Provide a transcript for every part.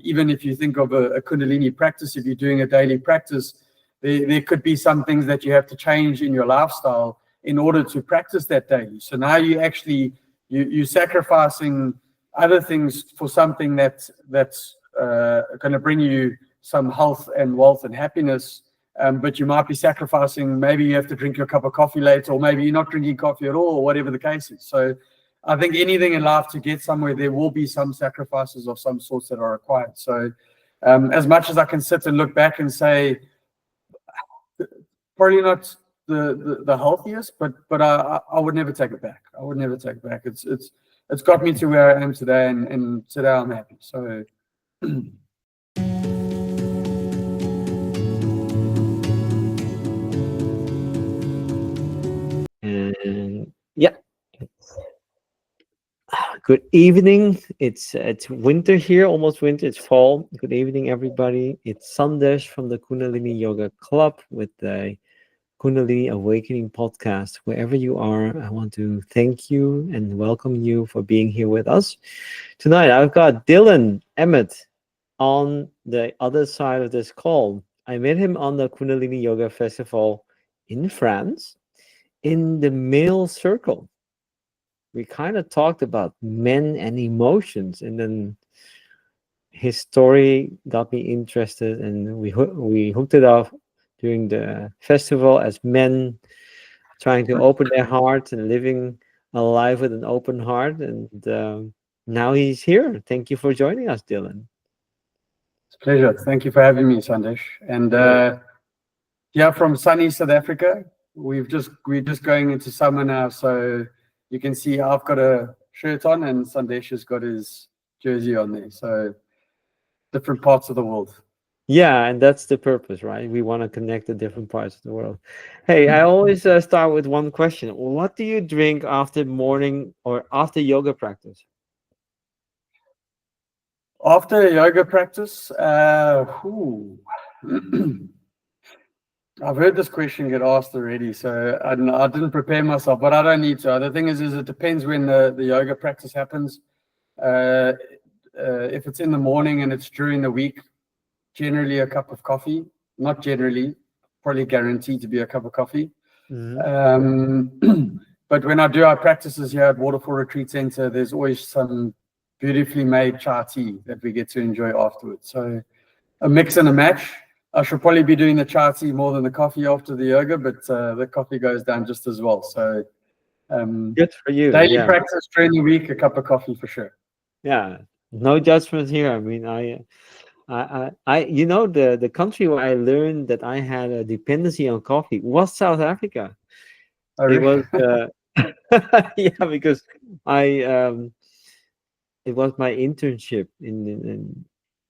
Even if you think of a Kundalini practice, if you're doing a daily practice, there could be some things that you have to change in your lifestyle in order to practice that daily. So now you're sacrificing other things for something that's going to bring you some health and wealth and happiness. But you might be sacrificing, maybe you have to drink your cup of coffee later, or maybe you're not drinking coffee at all, or whatever the case is. So I think anything in life, to get somewhere, there will be some sacrifices of some sorts that are required. So as much as I can sit and look back and say, probably not the healthiest, but I would never take it back. I would never take it back. It's got me to where I am today, and today I'm happy. So and yeah, good evening. It's winter here, almost winter. It's fall. Good evening, everybody. It's Sandesh from the Kundalini Yoga Club with the Kundalini Awakening podcast. Wherever you are, I want to thank you and welcome you for being here with us. Tonight, I've got Dylan Emmet on the other side of this call. I met him on the Kundalini Yoga Festival in France in the male circle. We kind of talked about men and emotions, and then his story got me interested, and we hooked it off during the festival as men trying to open their hearts and living a life with an open heart. And now he's here. Thank you for joining us, Dylan. It's a pleasure. Thank you for having me, Sandesh. And yeah, from sunny South Africa. We're just going into summer now, so you can see I've got a shirt on and Sandesh has got his jersey on there. So different parts of the world. Yeah, and that's the purpose, right? We want to connect the different parts of the world. Hey, I always start with one question. What do you drink after morning or after yoga practice? After yoga practice, I've heard this question get asked already, so I didn't prepare myself, but I don't need to. The thing is it depends when the yoga practice happens. If it's in the morning and it's during the week, generally a cup of coffee. Not generally, probably guaranteed to be a cup of coffee. But when I do our practices here at Waterfall Retreat Center, there's always some beautifully made chai tea that we get to enjoy afterwards. So a mix and a match. I should probably be doing the chai tea more than the coffee after the yoga, but the coffee goes down just as well. So good for you. Daily practice during the week, a cup of coffee for sure. Yeah, no judgment here. I mean, I you know, the country where I learned that I had a dependency on coffee was South Africa. Oh, really? It was yeah, because it was my internship in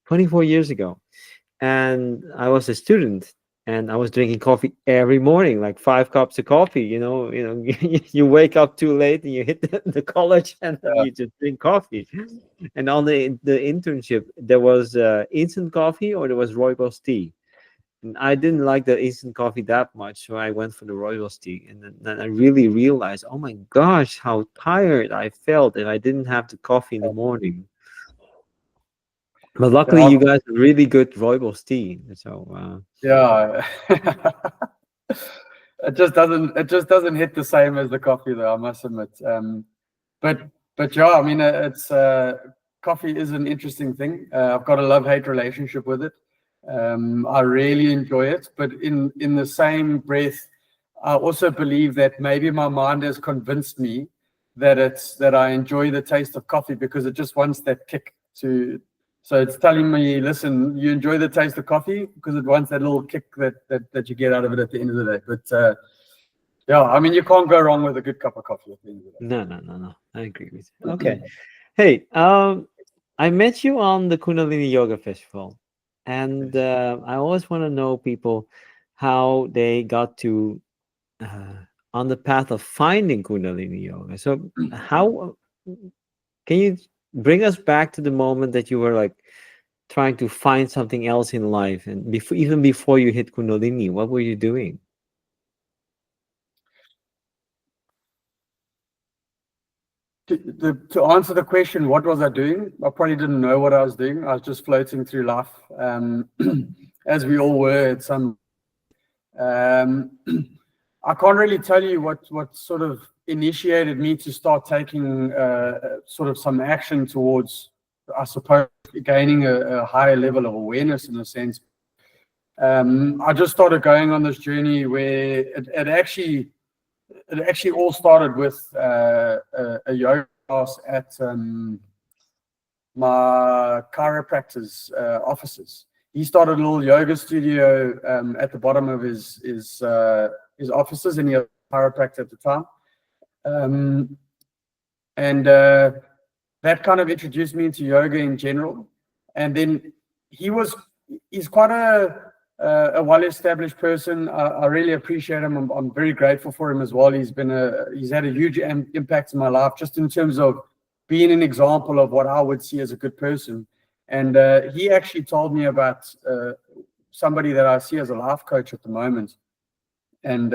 24 years ago, and I was a student, and I was drinking coffee every morning, like 5 cups of coffee. You wake up too late and you hit the college, and then you just drink coffee. And on the internship, there was instant coffee or there was rooibos tea. And I didn't like the instant coffee that much, so I went for the rooibos tea. And then I really realized, oh my gosh, how tired I felt if I didn't have the coffee in the morning. But luckily, you guys have really good rooibos tea. So yeah, it just doesn't hit the same as the coffee, though, I must admit. But yeah, I mean, it's coffee is an interesting thing. I've got a love-hate relationship with it. I really enjoy it, but in the same breath, I also believe that maybe my mind has convinced me that I enjoy the taste of coffee because it just wants that kick to. So it's telling me, listen, you enjoy the taste of coffee because it wants that little kick that you get out of it at the end of the day. But yeah, I mean, you can't go wrong with a good cup of coffee at the end of the day. No. I agree with you. Okay. Hey, I met you on the Kundalini Yoga Festival, and I always want to know people how they got to on the path of finding Kundalini Yoga. So how can you bring us back to the moment that you were like trying to find something else in life, and even before you hit Kundalini, what were you doing? To answer the question, what was I doing? I probably didn't know what I was doing. I was just floating through life, as we all were at some. I can't really tell you what sort of initiated me to start taking sort of some action towards, I suppose, gaining a higher level of awareness in a sense. I just started going on this journey where it actually all started with a yoga class at my chiropractor's offices. He started a little yoga studio at the bottom of his offices, and he had a chiropractor at the time. That kind of introduced me into yoga in general. And then he's quite a well-established person. I really appreciate him. I'm very grateful for him as well. He's had a huge impact in my life, just in terms of being an example of what I would see as a good person. And he actually told me about somebody that I see as a life coach at the moment. And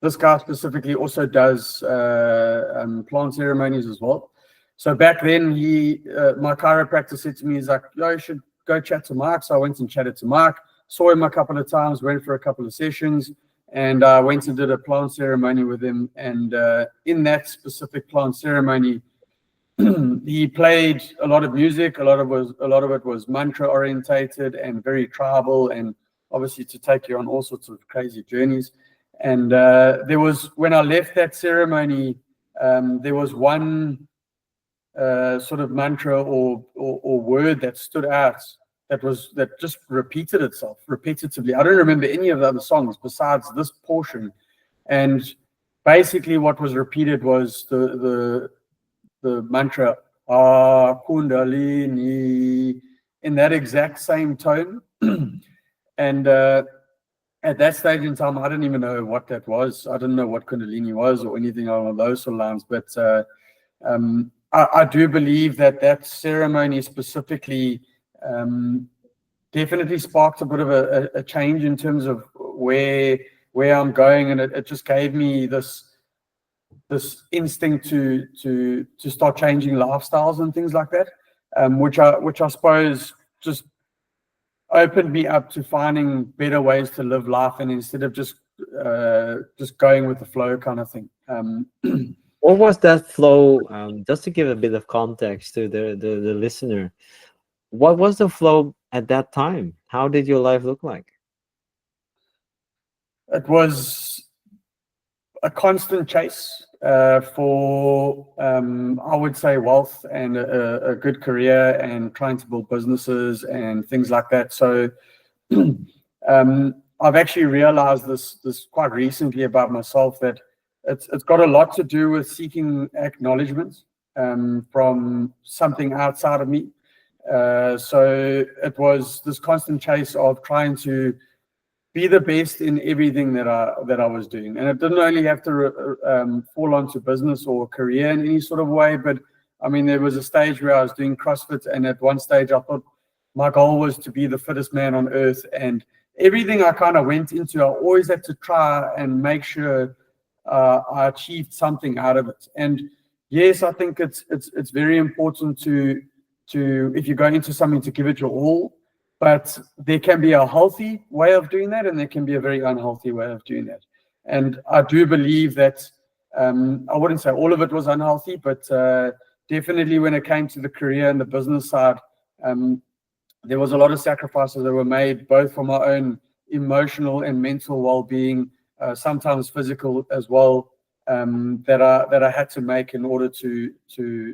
this guy specifically also does plant ceremonies as well. So back then, my chiropractor said to me, he's like, "Yo, you should go chat to Mark." So I went and chatted to Mark, saw him a couple of times, went for a couple of sessions, and I went and did a plant ceremony with him. And in that specific plant ceremony, he played a lot of music. A lot of it was mantra orientated and very tribal, and obviously to take you on all sorts of crazy journeys. And when I left that ceremony, there was one sort of mantra or word that stood out that just repeated itself repetitively. I don't remember any of the other songs besides this portion. And basically what was repeated was the mantra, Kundalini, in that exact same tone. And at that stage in time, I didn't even know what that was. I didn't know what Kundalini was or anything along those sort of lines. But I do believe that ceremony specifically definitely sparked a bit of a change in terms of where I'm going, and it just gave me this instinct to start changing lifestyles and things like that, which I suppose just opened me up to finding better ways to live life, and instead of just going with the flow kind of thing. What was that flow? Just to give a bit of context to the listener, what was the flow at that time? How did your life look like? It was a constant chase for, I would say, wealth and a good career, and trying to build businesses and things like that. So I've actually realized this quite recently about myself, that it's got a lot to do with seeking acknowledgement from something outside of me. So it was this constant chase of trying to be the best in everything that I was doing, and it didn't only have to fall onto business or career in any sort of way. But I mean, there was a stage where I was doing CrossFit, and at one stage I thought my goal was to be the fittest man on earth, and everything I kind of went into, I always had to try and make sure I achieved something out of it. And yes, I think it's very important to if you go into something, to give it your all. But there can be a healthy way of doing that, and there can be a very unhealthy way of doing that. And I do believe that I wouldn't say all of it was unhealthy, but definitely when it came to the career and the business side, there was a lot of sacrifices that were made, both for my own emotional and mental well-being, sometimes physical as well, that I had to make in order to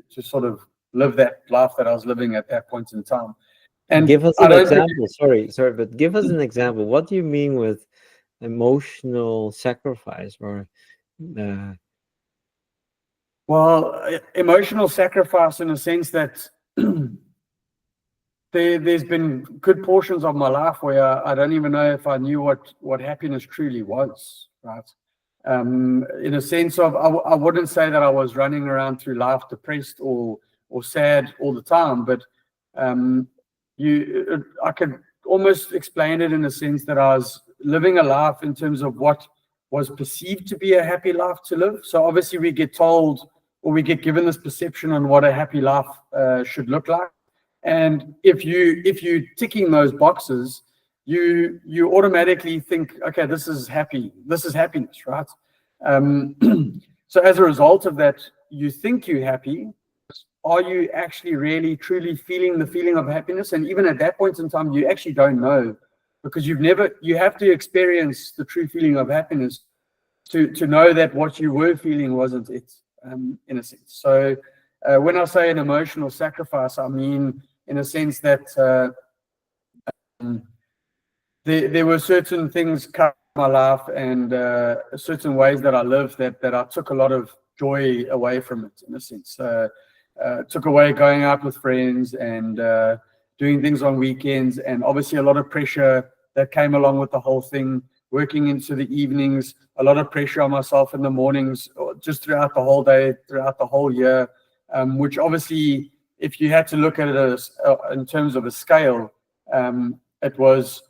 sort of live that life that I was living at that point in time. And give us an example. Sorry, but give us an example. What do you mean with emotional sacrifice? Or well, emotional sacrifice in a sense that there's been good portions of my life where I don't even know if I knew what happiness truly was, right? In a sense of, I wouldn't say that I was running around through life depressed or sad all the time, but I could almost explain it in a sense that I was living a life in terms of what was perceived to be a happy life to live. So obviously we get told or we get given this perception on what a happy life should look like. And if you ticking those boxes, you automatically think, okay, this is happiness, right? So as a result of that, you think you're happy. Are you actually really truly feeling the feeling of happiness? And even at that point in time, you actually don't know, because you have to experience the true feeling of happiness to know that what you were feeling wasn't it, in a sense. So when I say an emotional sacrifice, I mean in a sense that there were certain things cut in my life and certain ways that I lived that I took a lot of joy away from it, in a sense. Took away going out with friends and doing things on weekends, and obviously a lot of pressure that came along with the whole thing, working into the evenings, a lot of pressure on myself in the mornings, just throughout the whole day, throughout the whole year, which obviously, if you had to look at it as, in terms of a scale, it was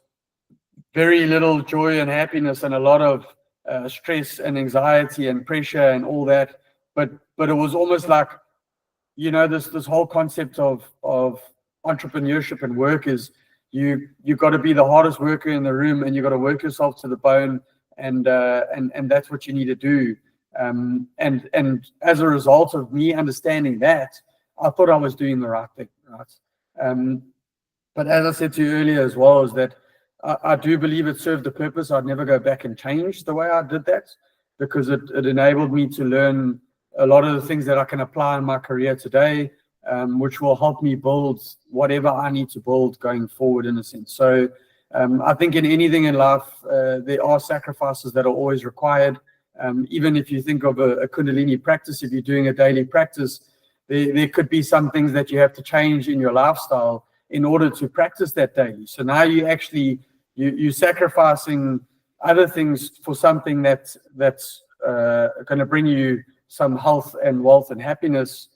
very little joy and happiness and a lot of stress and anxiety and pressure and all that. But it was almost like, this whole concept of entrepreneurship and work is you got to be the hardest worker in the room, and you got to work yourself to the bone, and that's what you need to do. And as a result of me understanding that, I thought I was doing the right thing, right? But as I said to you earlier as well, is that I do believe it served the purpose. I'd never go back and change the way I did that, because it enabled me to learn a lot of the things that I can apply in my career today, which will help me build whatever I need to build going forward, in a sense. So I think in anything in life, there are sacrifices that are always required. Even if you think of a Kundalini practice, if you're doing a daily practice, there could be some things that you have to change in your lifestyle in order to practice that daily. So now you're sacrificing other things for something that's going to bring you some health and wealth and happiness,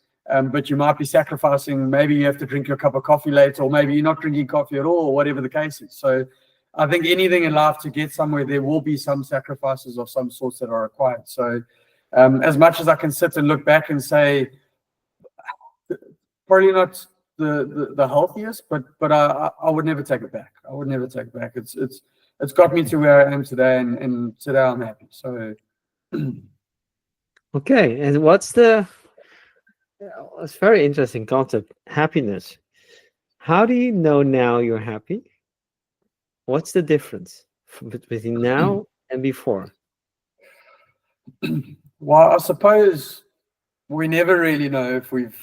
but you might be sacrificing, maybe you have to drink your cup of coffee later, or maybe you're not drinking coffee at all, or whatever the case is. So I think anything in life, to get somewhere, there will be some sacrifices of some sorts that are required. So as much as I can sit and look back and say, probably not the healthiest, but I would never take it back. I would never take it back. It's got me to where I am today, and today I'm happy. So okay, and it's very interesting concept, happiness. How do you know now you're happy? What's the difference between now and before? Well, I suppose we never really know if we've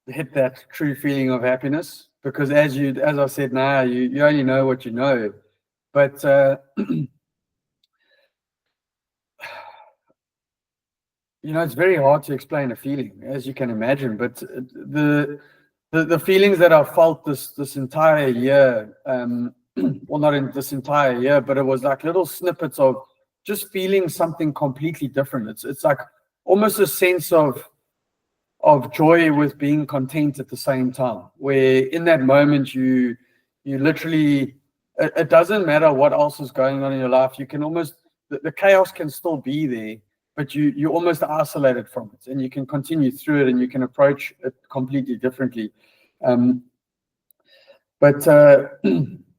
hit that true feeling of happiness, because as I said now, you only know what you know. But it's very hard to explain a feeling, as you can imagine. But the feelings that I've felt this entire year, well, not in this entire year, but it was like little snippets of just feeling something completely different. It's like almost a sense of joy with being content at the same time, where in that moment you literally, it doesn't matter what else is going on in your life. You can almost, the chaos can still be there, but you're almost isolated from it, and you can continue through it, and you can approach it completely differently. But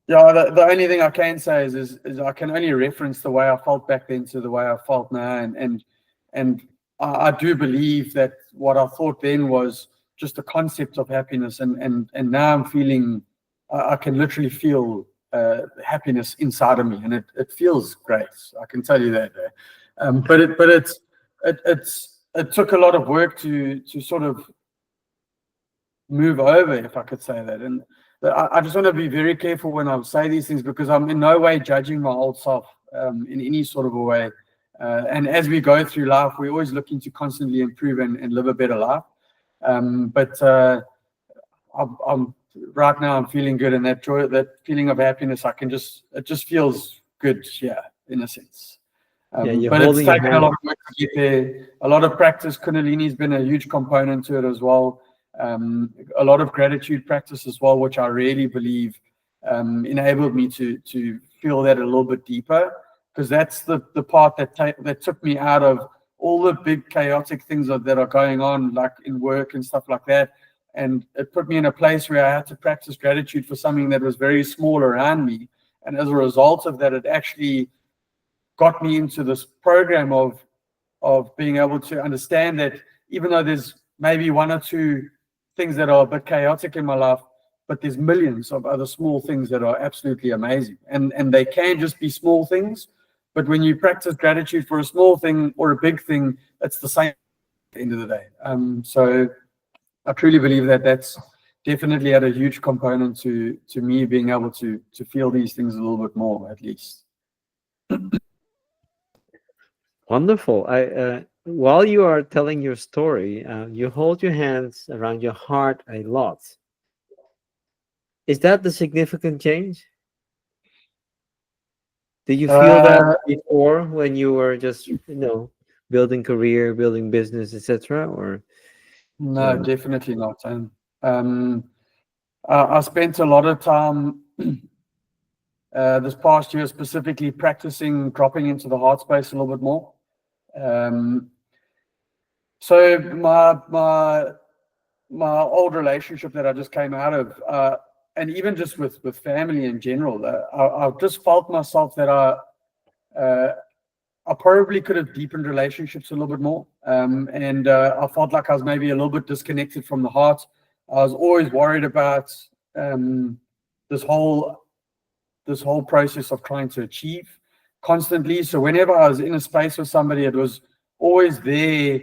yeah, the only thing I can say is I can only reference the way I felt back then to the way I felt now, and I do believe that what I thought then was just a concept of happiness, and now I'm feeling, I can literally feel happiness inside of me, and it feels great. I can tell you that. But it took a lot of work to sort of move over, if I could say that. And I just want to be very careful when I say these things, because I'm in no way judging my old self in any sort of a way. And as we go through life, we're always looking to constantly improve and live a better life. But I'm right now, I'm feeling good, and that joy, that feeling of happiness, it just feels good, yeah, in a sense. But it's taken a lot of work to get there. A lot of practice. Kundalini has been a huge component to it as well. A lot of gratitude practice as well, which I really believe enabled me to feel that a little bit deeper, because that's the part that took me out of all the big chaotic things that are going on, like in work and stuff like that. And it put me in a place where I had to practice gratitude for something that was very small around me. And as a result of that, it actually got me into this program of being able to understand that even though there's maybe one or two things that are a bit chaotic in my life, but there's millions of other small things that are absolutely amazing. And they can just be small things, but when you practice gratitude for a small thing or a big thing, it's the same at the end of the day. So I truly believe that that's definitely had a huge component to me being able to feel these things a little bit more, at least. Wonderful. While you are telling your story, you hold your hands around your heart a lot. Is that the significant change? Did you feel that before when you were just, building career, building business, etc.? Or no, definitely not. I spent a lot of time this past year specifically practicing dropping into the heart space a little bit more. So my old relationship that I just came out of, and even just with family in general, I've just felt myself that I probably could have deepened relationships a little bit more. And I felt like I was maybe a little bit disconnected from the heart. I was always worried about this whole process of trying to achieve constantly. So whenever I was in a space with somebody, it was always there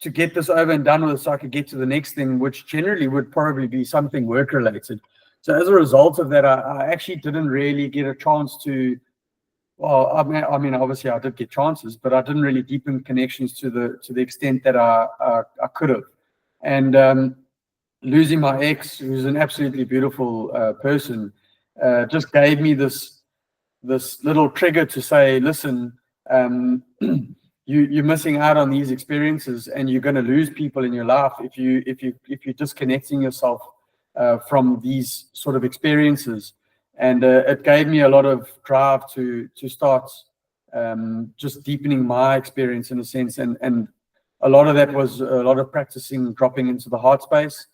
to get this over and done with so I could get to the next thing, which generally would probably be something work related. So as a result of that, I actually didn't really get a chance to, well, I mean, obviously I did get chances, but I didn't really deepen connections to the extent that I could have. And losing my ex, who's an absolutely beautiful person, just gave me this little trigger to say, listen, you're missing out on these experiences, and you're going to lose people in your life if you're disconnecting yourself from these sort of experiences. And it gave me a lot of drive to start just deepening my experience in a sense, and a lot of that was a lot of practicing dropping into the heart space,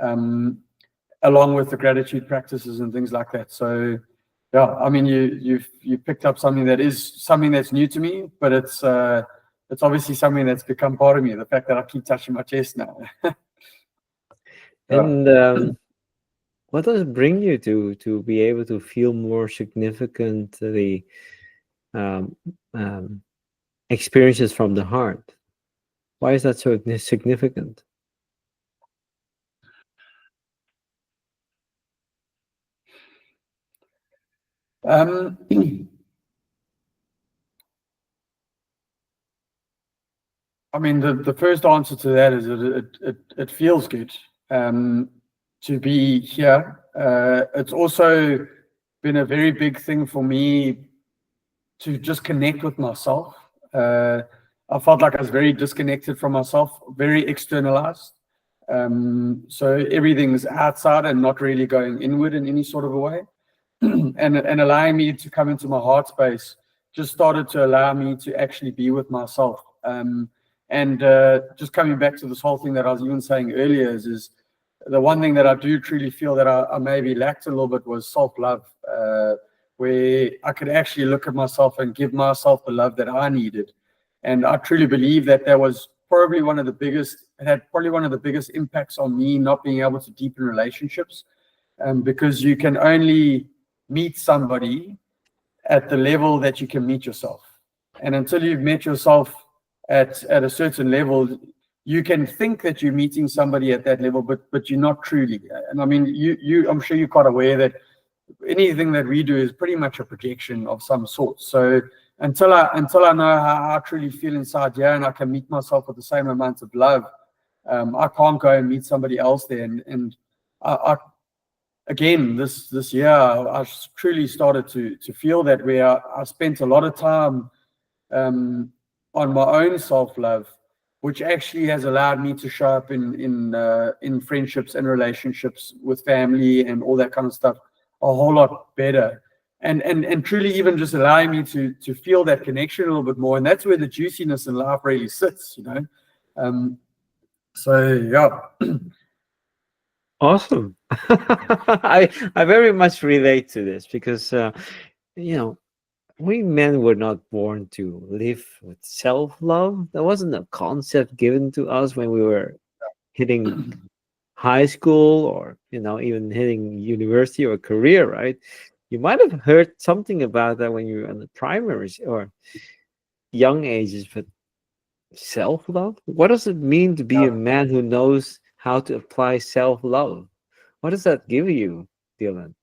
along with the gratitude practices and things like that. So yeah, I mean, you picked up something that's new to me, but it's obviously something that's become part of me. The fact that I keep touching my chest now. And what does it bring you to be able to feel more significantly experiences from the heart? Why is that so significant? I mean, the first answer to that is that it feels good to be here. It's also been a very big thing for me to just connect with myself. I felt like I was very disconnected from myself, very externalized. So everything's outside and not really going inward in any sort of a way. and allowing me to come into my heart space just started to allow me to actually be with myself. And just coming back to this whole thing that I was even saying earlier is the one thing that I do truly feel that I maybe lacked a little bit was self-love, where I could actually look at myself and give myself the love that I needed. And I truly believe that was probably one of the biggest impacts on me not being able to deepen relationships, because you can only meet somebody at the level that you can meet yourself. And until you've met yourself at a certain level, you can think that you're meeting somebody at that level, but you're not truly. And I mean, I'm sure you're quite aware that anything that we do is pretty much a projection of some sort. So until I know how I truly feel inside here, and I can meet myself with the same amount of love, I can't go and meet somebody else there. And I again, this year, I truly started to feel that, where I spent a lot of time on my own self-love, which actually has allowed me to show up in friendships and relationships with family and all that kind of stuff a whole lot better. and truly even just allowing me to feel that connection a little bit more. And that's where the juiciness in life really sits, you know. So yeah. Awesome. I very much relate to this because you know, we men were not born to live with self-love. That wasn't a concept given to us when we were hitting high school, or even hitting university or career, right? You might have heard something about that when you were in the primaries or young ages, but self-love, what does it mean to be a Yeah. man who knows how to apply self-love? What does that give you, Dylan?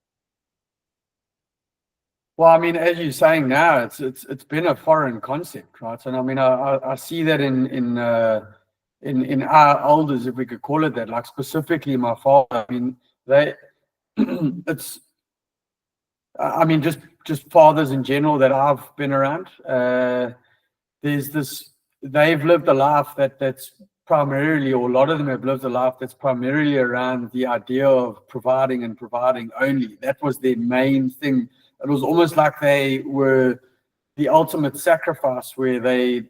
Well, I mean, as you're saying now, it's been a foreign concept, right? And I mean, I see that in our elders, if we could call it that, like specifically my father. I mean, they it's I mean, just fathers in general that I've been around. There's this, they've lived a life that's primarily, or a lot of them have lived a life that's primarily around the idea of providing and providing only. That was their main thing. It was almost like they were the ultimate sacrifice, where they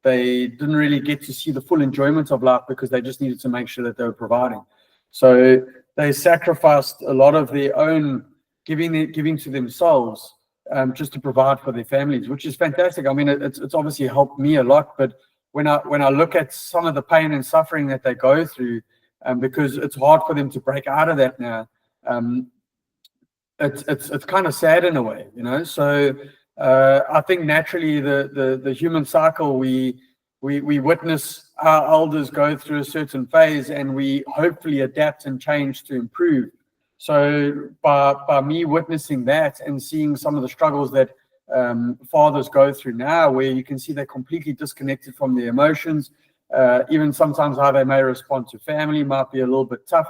didn't really get to see the full enjoyment of life because they just needed to make sure that they were providing. So they sacrificed a lot of their own giving to themselves, just to provide for their families, which is fantastic. I mean, it's obviously helped me a lot. But when I look at some of the pain and suffering that they go through, because it's hard for them to break out of that now, it's kind of sad in a way, you know. So I think naturally the human cycle, we witness our elders go through a certain phase, and we hopefully adapt and change to improve. So by me witnessing that and seeing some of the struggles that fathers go through now, where you can see they're completely disconnected from their emotions, even sometimes how they may respond to family might be a little bit tough,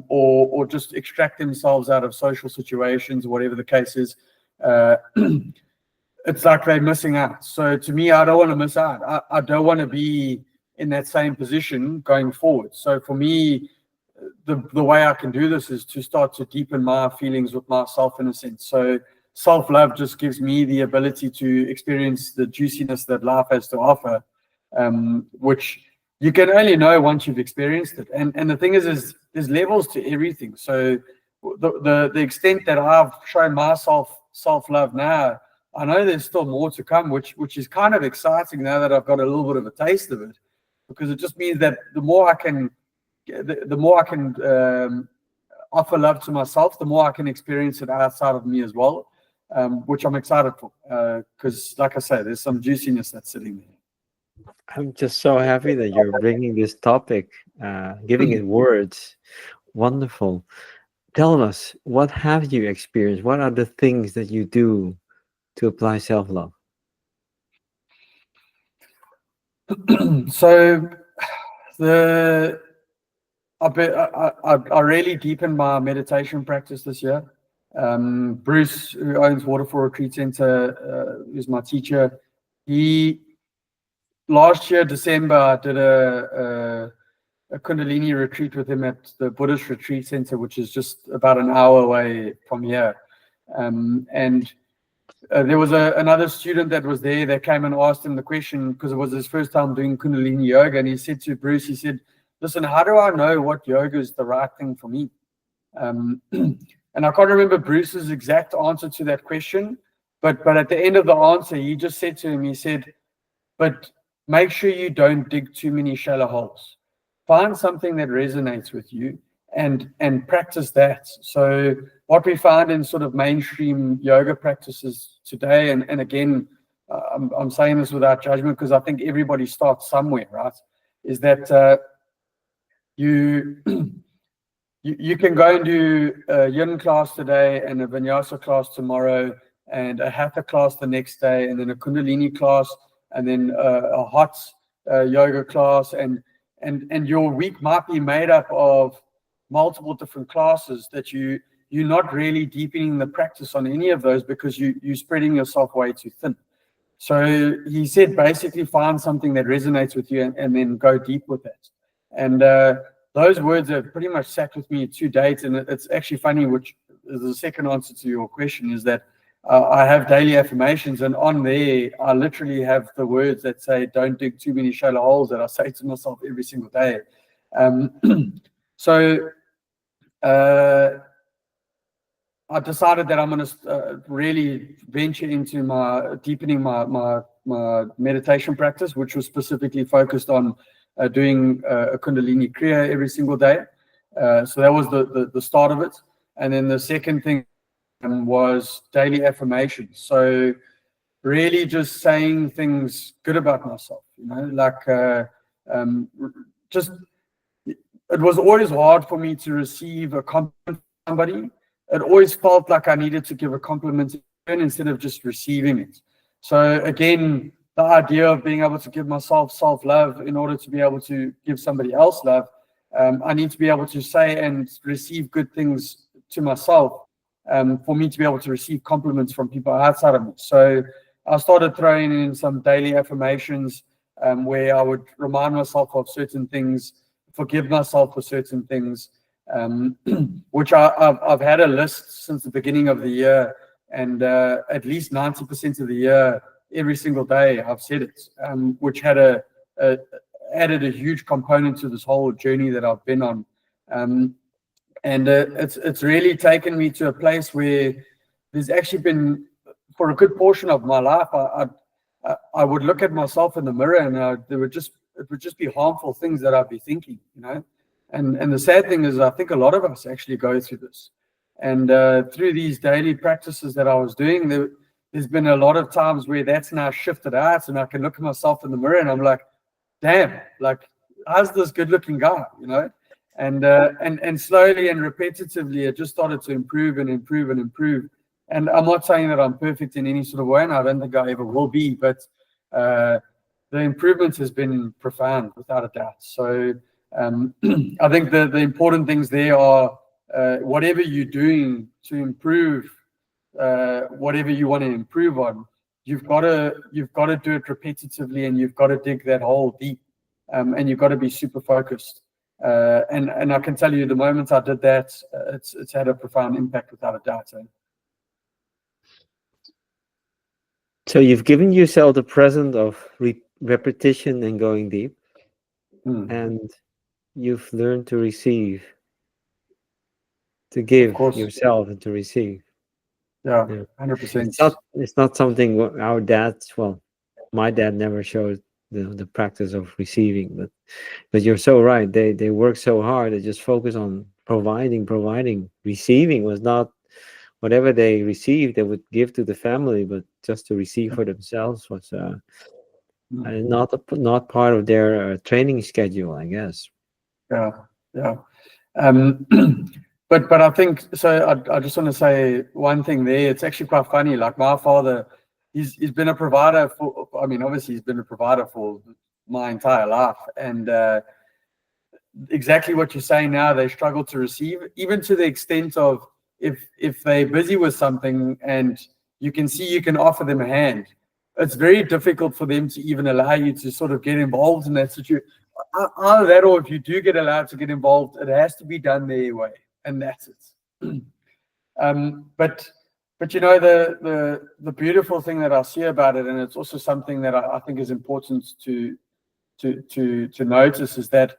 or just extract themselves out of social situations, whatever the case is. It's like they're missing out. So to me, I don't want to miss out. I don't want to be in that same position going forward. So for me, the way I can do this is to start to deepen my feelings with myself, in a sense. So self-love just gives me the ability to experience the juiciness that life has to offer, which you can only know once you've experienced it. And the thing is there's levels to everything. So the extent that I've shown myself self-love now, I know there's still more to come, which is kind of exciting now that I've got a little bit of a taste of it, because it just means that the more I can offer love to myself, the more I can experience it outside of me as well, which I'm excited for, because like I say, there's some juiciness that's sitting there. I'm just so happy that you're bringing this topic, giving it words. Wonderful. Tell us, what have you experienced? What are the things that you do to apply self-love? So I really deepened my meditation practice this year. Bruce, who owns Waterfall Retreat Center, who's my teacher, last year December I did a Kundalini retreat with him at the Buddhist Retreat Center, which is just about an hour away from here. And there was another student that was there that came and asked him the question, because it was his first time doing Kundalini Yoga. And he said to Bruce, he said, "Listen, how do I know what yoga is the right thing for me?" And I can't remember Bruce's exact answer to that question, but at the end of the answer, he just said to him, he said, "But make sure you don't dig too many shallow holes. Find something that resonates with you and practice that." So what we find in sort of mainstream yoga practices today, and again, I'm saying this without judgment, because I think everybody starts somewhere, right? Is that you you can go and do a yin class today, and a vinyasa class tomorrow, and a hatha class the next day, and then a Kundalini class, and then a hot yoga class, and your week might be made up of multiple different classes that you're not really deepening the practice on any of those, because you're spreading yourself way too thin. So he said, basically find something that resonates with you, and then go deep with that. And those words have pretty much sat with me to date. And it's actually funny, which the second answer to your question is that I have daily affirmations, and on there I literally have the words that say, "Don't dig too many shallow holes," that I say to myself every single day. So I decided that I'm going to really venture into deepening my meditation practice, which was specifically focused on doing a Kundalini Kriya every single day. So that was the start of it. And then the second thing was daily affirmations. So really just saying things good about myself, like just, it was always hard for me to receive a compliment from somebody. It always felt like I needed to give a compliment instead of just receiving it. So again, the idea of being able to give myself self-love in order to be able to give somebody else love, I need to be able to say and receive good things to myself for me to be able to receive compliments from people outside of me. So I started throwing in some daily affirmations where I would remind myself of certain things, forgive myself for certain things, which I've had a list since the beginning of the year, and at least 90% of the year, every single day I've said it, which had added a huge component to this whole journey that I've been on. And it's really taken me to a place where there's actually been, for a good portion of my life, I would look at myself in the mirror, and it would just be harmful things that I'd be thinking, And the sad thing is, I think a lot of us actually go through this. And through these daily practices that I was doing, there's been a lot of times where that's now shifted out, and I can look at myself in the mirror and I'm like, damn, like, how's this good-looking guy, And slowly and repetitively, it just started to improve and improve and improve. And I'm not saying that I'm perfect in any sort of way, and I don't think I ever will be, but the improvement has been profound, without a doubt. So I think the important things there are whatever you're doing to improve whatever you want to improve on, you've got to do it repetitively, and you've got to dig that hole deep, and you've got to be super focused. And I can tell you, the moment I did that, it's had a profound impact, without a doubt. So you've given yourself the present of repetition and going deep, and you've learned to receive, to give yourself and to receive. Yeah, 100%. It's not something our dads, well, my dad never showed the practice of receiving, but you're so right. They work so hard. They just focus on providing. Receiving was not, whatever they received, they would give to the family, but just to receive for themselves was not part of their training schedule, I guess. Yeah. But I think so. I just want to say one thing there. It's actually quite funny. Like, my father, he's been a provider for. I mean, obviously, he's been a provider for my entire life, and exactly what you're saying now. They struggle to receive, even to the extent of if they're busy with something, and you can see you can offer them a hand, it's very difficult for them to even allow you to sort of get involved in that situation. Either that, or if you do get allowed to get involved, it has to be done their way, and that's it. But the beautiful thing that I see about it, and it's also something that I think is important to notice, is that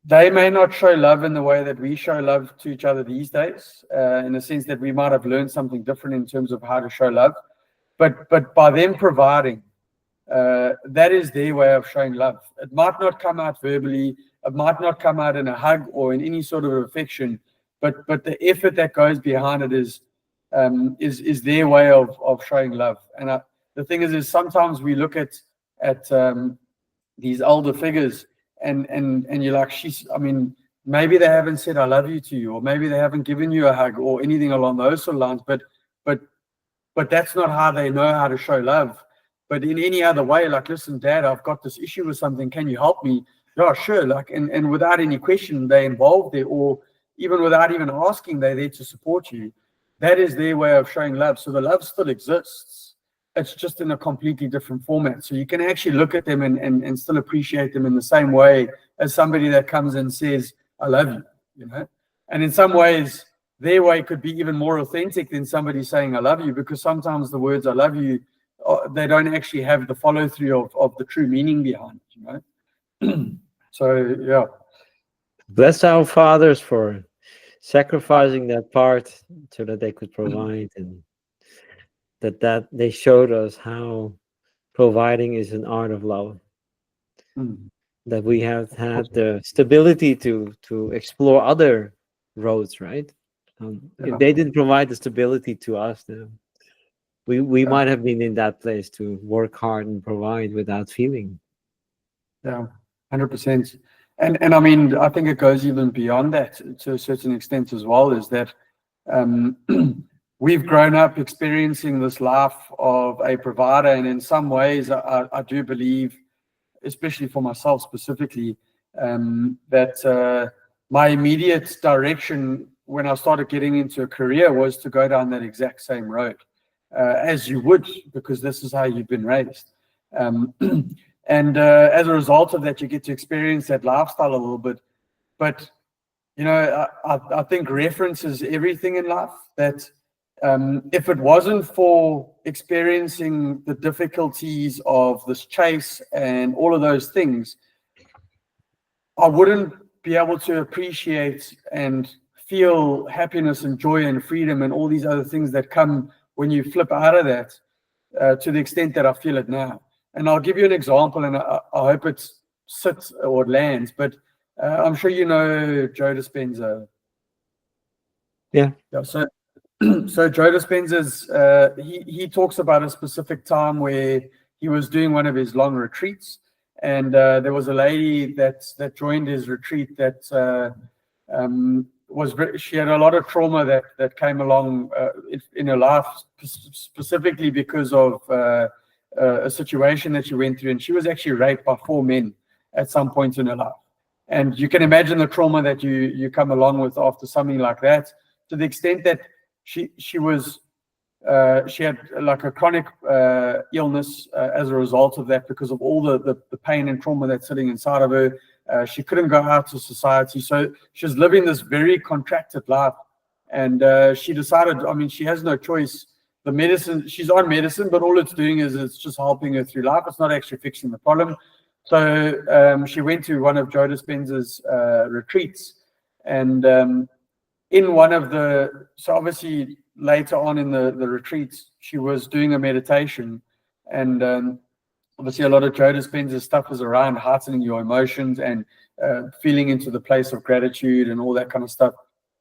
they may not show love in the way that we show love to each other these days, in the sense that we might have learned something different in terms of how to show love, but by them providing, that is their way of showing love. It might not come out verbally, it might not come out in a hug or in any sort of affection, but the effort that goes behind it is their way of showing love. And the thing is sometimes we look at these older figures, and you're like, maybe they haven't said I love you to you, or maybe they haven't given you a hug or anything along those sort of lines, but that's not how they know how to show love. But in any other way, like, listen, Dad, I've got this issue with something, can you help me? Yeah, sure. Like, and without any question, they're involved there, or even without even asking, they're there to support you. That is their way of showing love. So the love still exists. It's just in a completely different format. So you can actually look at them and still appreciate them in the same way as somebody that comes and says, I love you, And in some ways, their way could be even more authentic than somebody saying, I love you, because sometimes the words I love you, they don't actually have the follow through of the true meaning behind it, you know? So, yeah. Bless our fathers for sacrificing that part so that they could provide, and that they showed us how providing is an art of love. That we have had the stability to explore other roads, right? If they didn't provide the stability to us, then we might have been in that place to work hard and provide without feeling. Yeah, 100%. And I mean, I think it goes even beyond that to a certain extent as well, is that we've grown up experiencing this life of a provider. And in some ways, I do believe, especially for myself specifically, that my immediate direction when I started getting into a career was to go down that exact same road, as you would, because this is how you've been raised. And as a result of that, you get to experience that lifestyle a little bit. But, you know, I think reference is everything in life. That if it wasn't for experiencing the difficulties of this chase and all of those things, I wouldn't be able to appreciate and feel happiness and joy and freedom and all these other things that come when you flip out of that to the extent that I feel it now. And I'll give you an example, and I hope it sits or lands, but I'm sure you know Joe Dispenza. Yeah. So Joe Dispenza's, he talks about a specific time where he was doing one of his long retreats, and there was a lady that joined his retreat that she had a lot of trauma that came along in her life, specifically because of a situation that she went through, and she was actually raped by 4 men at some point in her life. And you can imagine the trauma that you come along with after something like that, to the extent that she had like a chronic illness as a result of that, because of all the pain and trauma that's sitting inside of her. She couldn't go out to society, so she was living this very contracted life. And she decided, I mean, she has no choice. The medicine, she's on medicine, but all it's doing is it's just helping her through life. It's not actually fixing the problem. So she went to one of Joe Dispenza's retreats, and in one of so obviously later on in the retreats, she was doing a meditation, and obviously a lot of Joe Dispenza's stuff is around heightening your emotions and feeling into the place of gratitude and all that kind of stuff.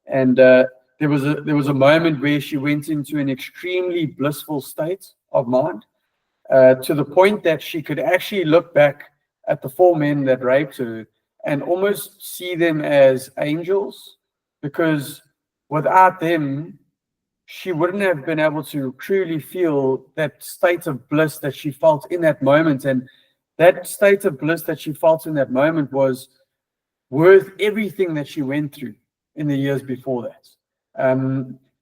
And there was a moment where she went into an extremely blissful state of mind, to the point that she could actually look back at the 4 men that raped her and almost see them as angels, because without them, she wouldn't have been able to truly feel that state of bliss that she felt in that moment. And that state of bliss that she felt in that moment was worth everything that she went through in the years before that.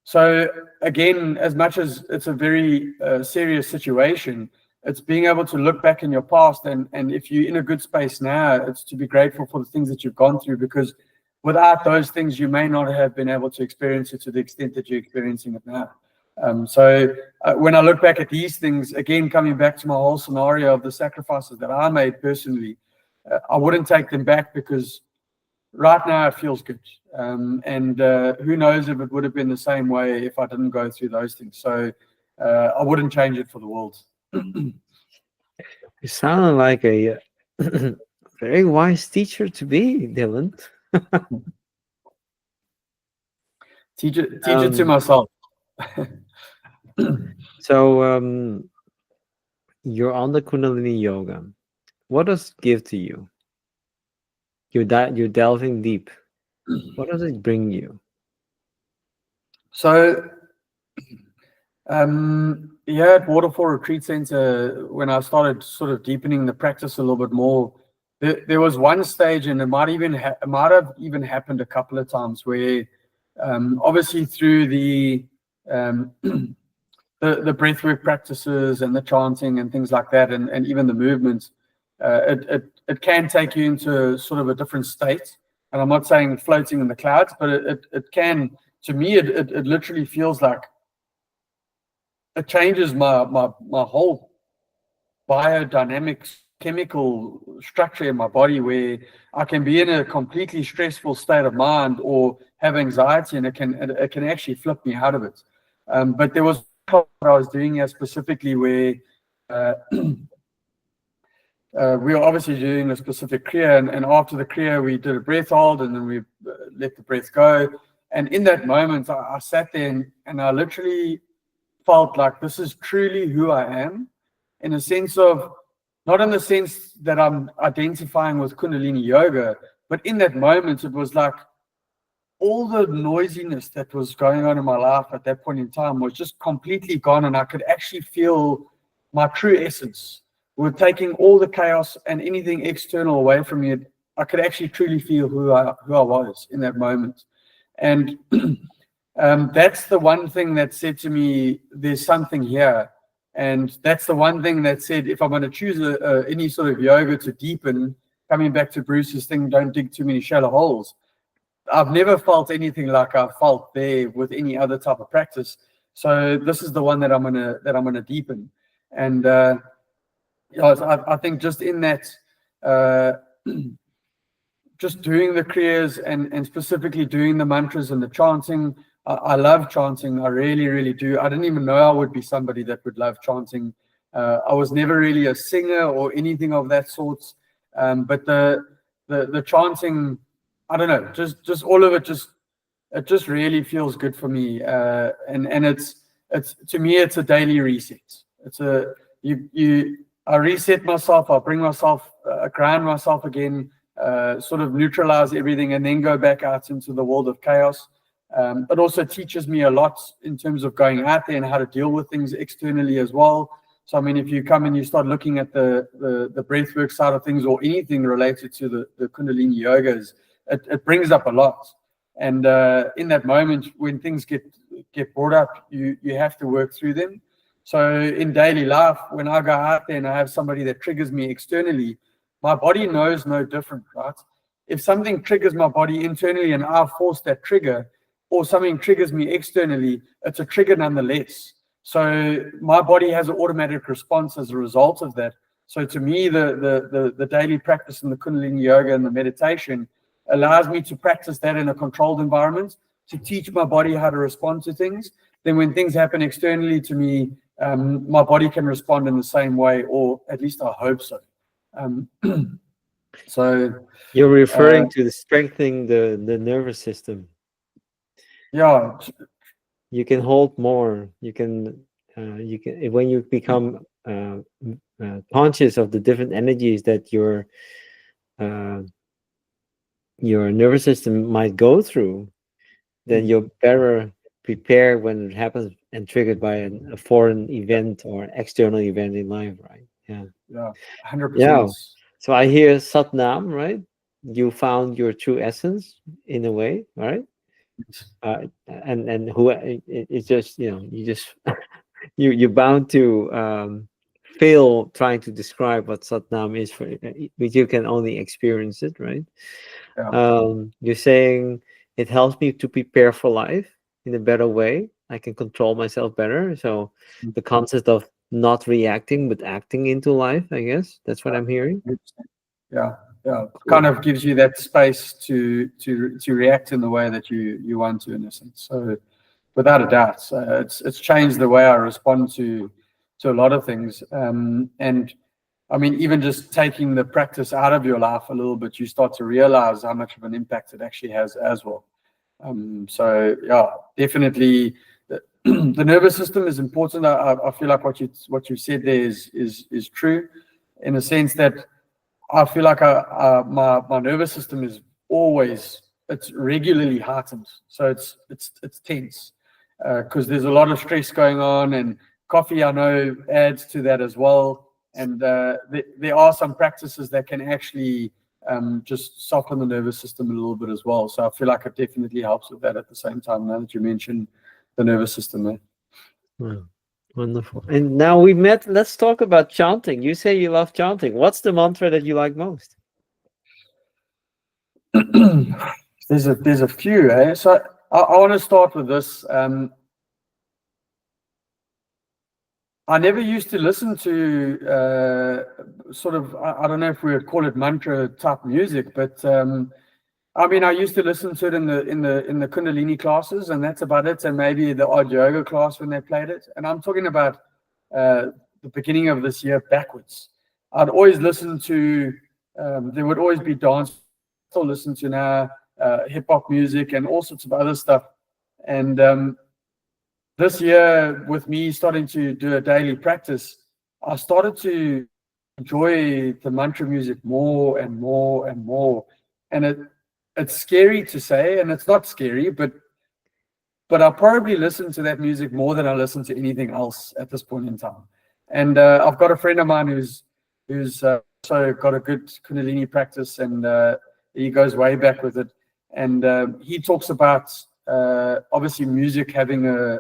So again, as much as it's a very serious situation, it's being able to look back in your past, and if you're in a good space now, it's to be grateful for the things that you've gone through, because without those things, you may not have been able to experience it to the extent that you're experiencing it now. So when I look back at these things, again, coming back to my whole scenario of the sacrifices that I made personally, I wouldn't take them back, because right now it feels good. And who knows if it would have been the same way if I didn't go through those things. So I wouldn't change it for the world. You sound like a very wise teacher to be, Dylan. Teach it to myself. So you're on the Kundalini Yoga. What does it give to you? You're delving deep. What does it bring you? So yeah, at Waterfall Retreat Center, when I started sort of deepening the practice a little bit more, there was one stage, and it might have even happened a couple of times, where obviously through the breathwork practices and the chanting and things like that, and even the movements, it can take you into sort of a different state. and I'm not saying floating in the clouds, but it can, to me, it literally feels like it changes my whole biodynamics, chemical structure in my body, where I can be in a completely stressful state of mind or have anxiety, and it can actually flip me out of it. But there was what I was doing here specifically where we were obviously doing a specific kriya, and after the kriya we did a breath hold, and then we let the breath go. And in that moment, I sat there and I literally felt like this is truly who I am, in a sense of, not in the sense that I'm identifying with Kundalini Yoga, but in that moment, it was like all the noisiness that was going on in my life at that point in time was just completely gone, and I could actually feel my true essence. We're taking all the chaos and anything external away from me. I could actually truly feel who I was in that moment. And that's the one thing that said to me, there's something here. And that's the one thing that said, if I'm going to choose any sort of yoga to deepen, coming back to Bruce's thing, don't dig too many shallow holes. I've never felt anything like I felt there with any other type of practice. So this is the one that I'm gonna deepen. And I think just in that, just doing the kriyas and specifically doing the mantras and the chanting. I love chanting. I really, really do. I didn't even know I would be somebody that would love chanting. I was never really a singer or anything of that sort. But the chanting, I don't know, just all of it, it just really feels good for me. And it's to me, it's a daily reset. It's I reset myself. I bring myself, ground myself again. Sort of neutralize everything, and then go back out into the world of chaos. It also teaches me a lot in terms of going out there and how to deal with things externally as well. So, I mean, if you come and you start looking at the breathwork side of things, or anything related to the Kundalini yogas, it brings up a lot. And in that moment, when things get brought up, you have to work through them. So in daily life, when I go out there and I have somebody that triggers me externally, my body knows no different, right? If something triggers my body internally and I force that trigger, or something triggers me externally, it's a trigger nonetheless. So my body has an automatic response as a result of that. So to me, the daily practice in the Kundalini Yoga and the meditation allows me to practice that in a controlled environment, to teach my body how to respond to things. Then when things happen externally to me, my body can respond in the same way, or at least I hope so. So you're referring to the strengthening the nervous system. Yeah, you can hold more. You can when you become conscious of the different energies that your nervous system might go through, then you're better prepared when it happens and triggered by a foreign event or external event in life, right? Yeah. 100%. Yeah. So I hear Satnam, right? You found your true essence in a way, right? And who it's just, you just you're bound to fail trying to describe what Satnam is for, but you can only experience it, right? You're saying it helps me to prepare for life in a better way. I can control myself better. So the concept of not reacting but acting into life, I guess that's what I'm hearing. Yeah. Cool. Kind of gives you that space to react in the way that you want to, in a sense. So without a doubt, it's changed the way I respond to a lot of things. And I mean, even just taking the practice out of your life a little bit, you start to realize how much of an impact it actually has as well. So yeah, definitely the nervous system is important. I feel like what you said there is true, in a sense that I feel like my nervous system is it's regularly heightened. So it's tense because there's a lot of stress going on, and coffee, I know, adds to that as well. And there are some practices that can actually just soften the nervous system a little bit as well. So I feel like it definitely helps with that at the same time, now that you mentioned the nervous system there. Wow. Wonderful. And now we met. Let's talk about chanting. You say you love chanting. What's the mantra that you like most? There's a few, eh? So I want to start with this. I never used to listen to sort of, I don't know if we would call it mantra type music, but I mean, I used to listen to it in the Kundalini classes, and that's about it. And maybe the odd yoga class when they played it. And I'm talking about the beginning of this year backwards. I'd always listen to. There would always be dance. I still listen to now hip hop music and all sorts of other stuff. And this year, with me starting to do a daily practice, I started to enjoy the mantra music more and more and more. And it's scary to say, and it's not scary, but I probably listen to that music more than I listen to anything else at this point in time. And I've got a friend of mine who's also got a good Kundalini practice, and he goes way back with it. And he talks about obviously music having a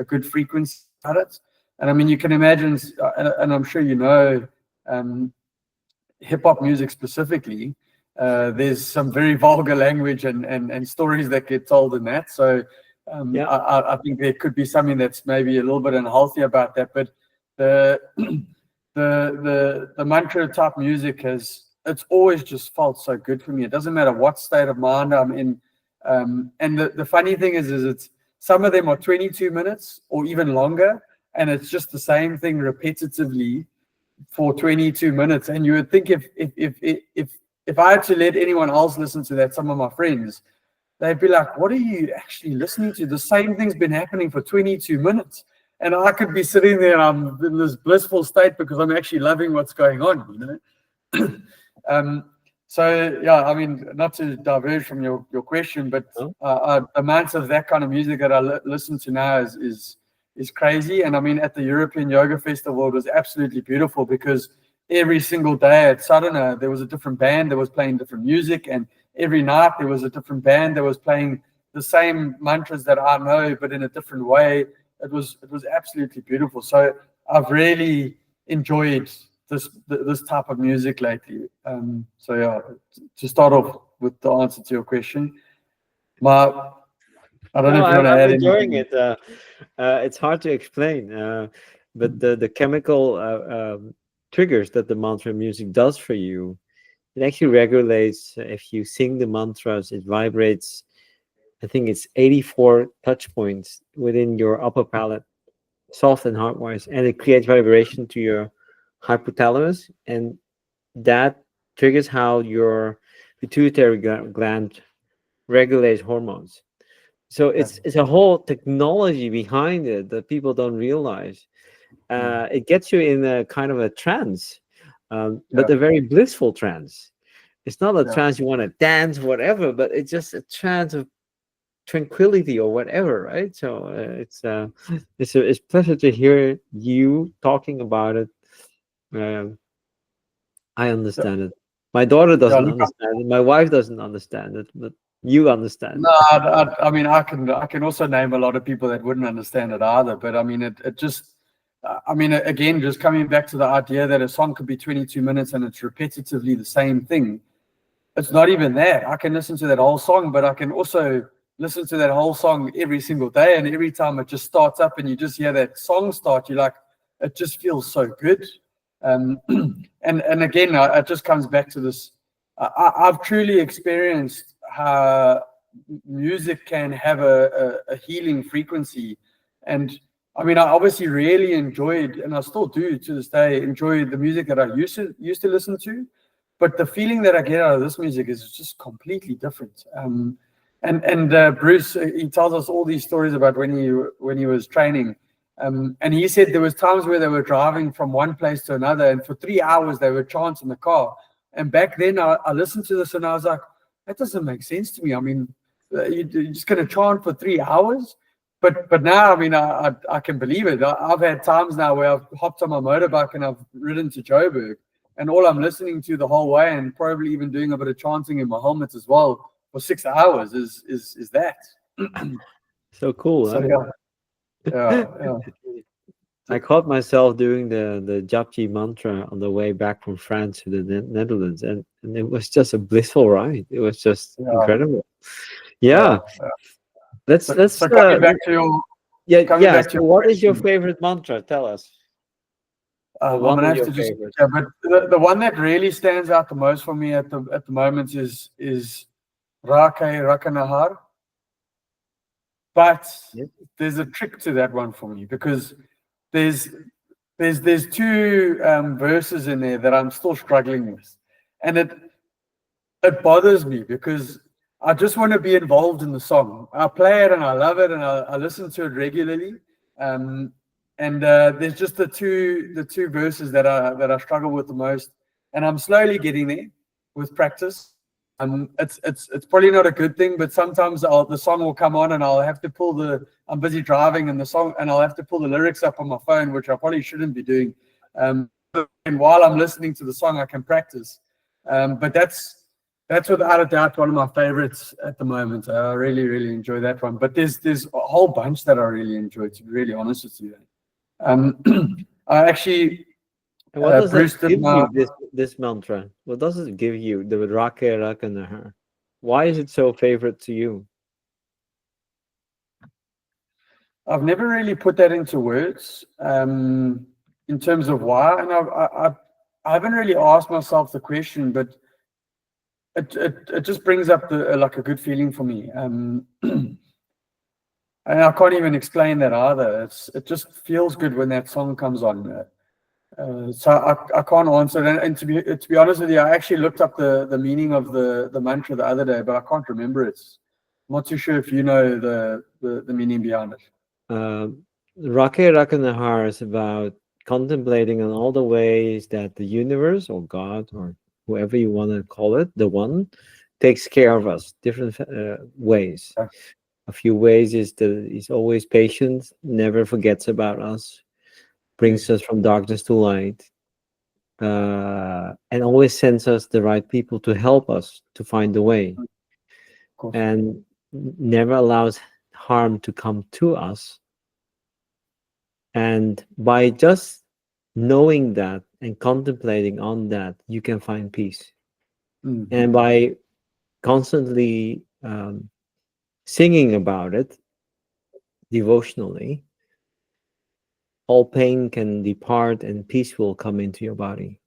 good frequency at it. And I mean, you can imagine, and I'm sure you know, hip hop music specifically, there's some very vulgar language and stories that get told in that. So I think there could be something that's maybe a little bit unhealthy about that. But the the mantra type music it's always just felt so good for me. It doesn't matter what state of mind I'm in. And the funny thing is it's some of them are 22 minutes or even longer, and it's just the same thing repetitively for 22 minutes. And you would think if I had to let anyone else listen to that, some of my friends, they'd be like, what are you actually listening to? The same thing's been happening for 22 minutes. And I could be sitting there and I'm in this blissful state because I'm actually loving what's going on, you know? So, yeah, I mean, not to diverge from your question, but amounts of that kind of music that I listen to now is crazy. And I mean, at the European Yoga Festival, it was absolutely beautiful because every single day at Sadhana, there was a different band that was playing different music. And every night there was a different band that was playing the same mantras that I know, but in a different way. It was absolutely beautiful. So I've really enjoyed this type of music lately. So yeah, to start off with the answer to your question, I don't know if you want to add anything. I'm enjoying it. It's hard to explain, but the chemical triggers that the mantra music does for you, it actually regulates. If you sing the mantras, it vibrates. I think it's 84 touch points within your upper palate, soft and hard-wise, and it creates vibration to your hypothalamus, and that triggers how your pituitary gland regulates hormones. So it's a whole technology behind it that people don't realize. It gets you in a kind of a trance, but a very blissful trance. It's not a trance you want to dance, whatever, but it's just a trance of tranquility or whatever, right? So it's a pleasure to hear you talking about it. I understand it. My daughter doesn't understand it. My wife doesn't understand it, but you understand. No, I mean, I can also name a lot of people that wouldn't understand it either. But I mean, it just, I mean, again, just coming back to the idea that a song could be 22 minutes and it's repetitively the same thing. It's not even that. I can listen to that whole song, but I can also listen to that whole song every single day. And every time it just starts up and you just hear that song start, you're like, it just feels so good. And again, it just comes back to this. I've truly experienced how music can have a healing frequency. And I mean, I obviously really enjoyed, and I still do to this day, enjoy the music that I used to listen to. But the feeling that I get out of this music is just completely different. And Bruce, he tells us all these stories about when he was training. And he said there was times where they were driving from one place to another, and for 3 hours they were chanting in the car. And back then I listened to this and I was like, that doesn't make sense to me. I mean, you're just going to chant for 3 hours? But now, I mean, I can believe it. I've had times now where I've hopped on my motorbike and I've ridden to Joburg, and all I'm listening to the whole way, and probably even doing a bit of chanting in my helmet as well for 6 hours, is that. So cool. So huh? yeah. I caught myself doing the Japji mantra on the way back from France to the Netherlands, and it was just a blissful ride. It was just Yeah, incredible. yeah, Yeah, yeah. let's So, let's so coming back to your coming yeah. back to So, your what is your question, favorite mantra? Tell us, or I'm one gonna of have your to just favorites. yeah, but the one that really stands out the most for me at the moment is Rake Rakanahar. But Yep. there's a trick to that one for me because there's there's two verses in there that I'm still struggling with, and it bothers me because I just want to be involved in the song. I play it and I love it and I listen to it regularly. Um, and there's just the two verses that I struggle with the most, and I'm slowly getting there with practice. It's probably not a good thing, but sometimes the song will come on and I'll have to pull the. I'm busy driving and the song, and I'll have to pull the lyrics up on my phone, which I probably shouldn't be doing. And while I'm listening to the song, I can practice. But that's without a doubt one of my favorites at the moment. I really, really enjoy that one. But there's a whole bunch that I really enjoy, to be really honest with you. I actually, And what does that Bruce did give my. you? This mantra. What does it give you? The Rake Rakanahar. Why is it so favorite to you? I've never really put that into words in terms of why, and I haven't really asked myself the question, but it just brings up the like a good feeling for me. And I can't even explain that either. It just feels good when that song comes on. So I can't answer it. And to be honest with you, I actually looked up the meaning of the mantra the other day, but I can't remember it. I'm not too sure if you know the meaning behind it. Rake Rakanahar is about contemplating on all the ways that the universe or God or whoever you want to call it, the one, takes care of us, different ways. Yeah. A few ways is that he's always patient, never forgets about us, brings Yes, us from darkness to light, and always sends us the right people to help us to find the way, of course. and never allows harm to come to us. And by just knowing that and contemplating on that, you can find peace. Mm, And by constantly singing about it devotionally, all pain can depart and peace will come into your body.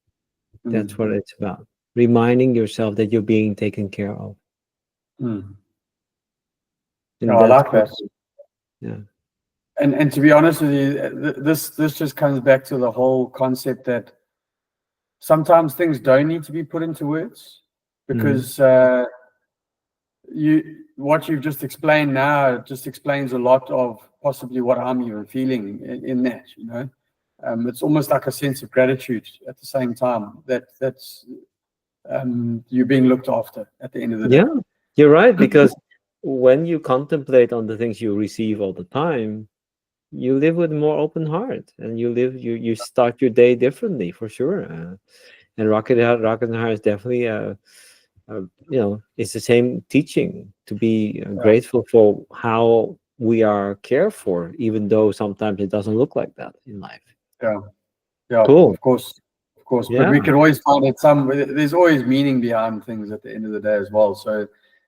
That's mm, what it's about. Reminding yourself that you're being taken care of. mm. Yeah, And I that's like what, that. yeah. And to be honest with you, this just comes back to the whole concept that sometimes things don't need to be put into words Mhm. because you what you've just explained now just explains a lot of possibly what I'm even feeling in that, you know. It's almost like a sense of gratitude at the same time that's you being looked after at the end of the day. Yeah, you're right. Because when you contemplate on the things you receive all the time, you live with a more open heart and you start your day differently for sure. And Rocket and Heart is definitely it's the same teaching to be Yeah, grateful for how we are cared for, even though sometimes it doesn't look like that in life. yeah, yeah, Cool. of course. But Yeah. we can always find it there's always meaning behind things at the end of the day as well. So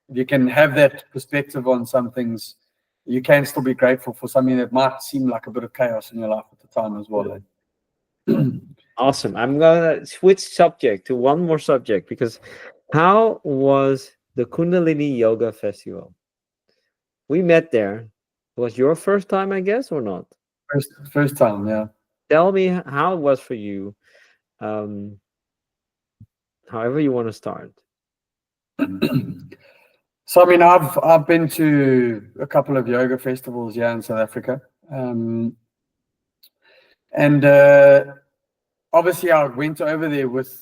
if you can have that perspective on some things, you can still be grateful for something that might seem like a bit of chaos in your life at the time as well. Awesome. I'm gonna switch subject to one more subject because how was the Kundalini Yoga Festival? We met there. It was your first time, I guess, or not? First time, yeah. Tell me how it was for you. Um, however you want to start. So I mean, I've been to a couple of yoga festivals here in South Africa, and obviously I went over there with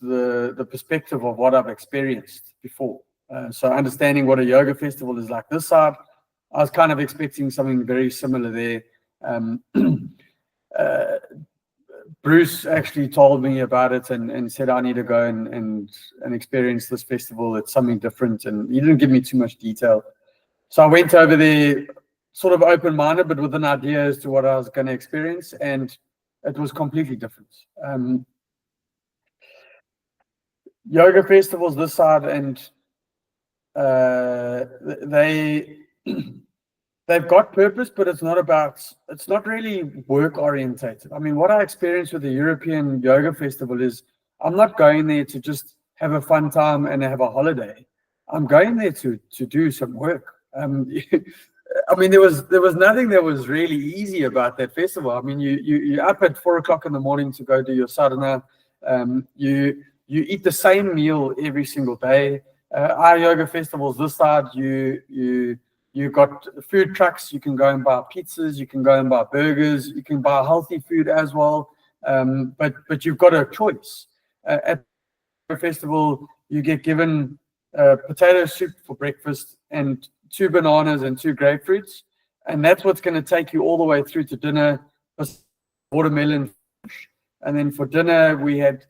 the perspective of what I've experienced before. So understanding what a yoga festival is like this side, I was kind of expecting something very similar there. Um, uh, Bruce actually told me about it and said I need to go and experience this festival. It's something different, and he didn't give me too much detail. So I went over there sort of open-minded, but with an idea as to what I was going to experience, and it was completely different. Yoga festivals this side, and they've got purpose, but it's not really work orientated. I mean, what I experienced with the European Yoga Festival is I'm not going there to just have a fun time and have a holiday. I'm going there to do some work. I mean, there was nothing that was really easy about that festival. I mean, you're up at 4 o'clock in the morning to go do your sadhana. You eat the same meal every single day. Our yoga festivals this side, you got food trucks. You can go and buy pizzas. You can go and buy burgers. You can buy healthy food as well. But you've got a choice. At the festival, you get given potato soup for breakfast and 2 bananas and 2 grapefruits, and that's what's going to take you all the way through to dinner. Watermelon, and then for dinner we had